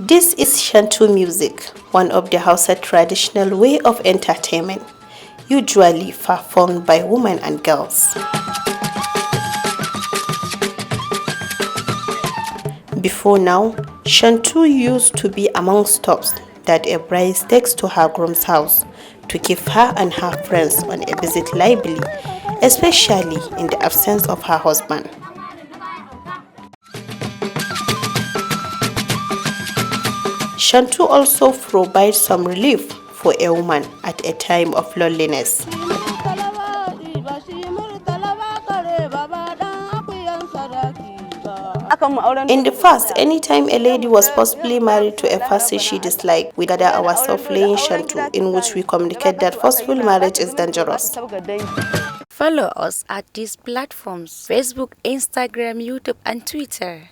This is Shantu music, one of the Hausa traditional way of entertainment, usually performed by women and girls. Before now, Shantu used to be among stops that a bride takes to her groom's house to keep her and her friends on a visit lively, especially in the absence of her husband. Shantu also provides some relief for a woman at a time of loneliness. In the past, anytime a lady was possibly married to a person she disliked, we gather ourselves playing Shantu, in which we communicate that forceful marriage is dangerous. Follow us at these platforms: Facebook, Instagram, YouTube, and Twitter.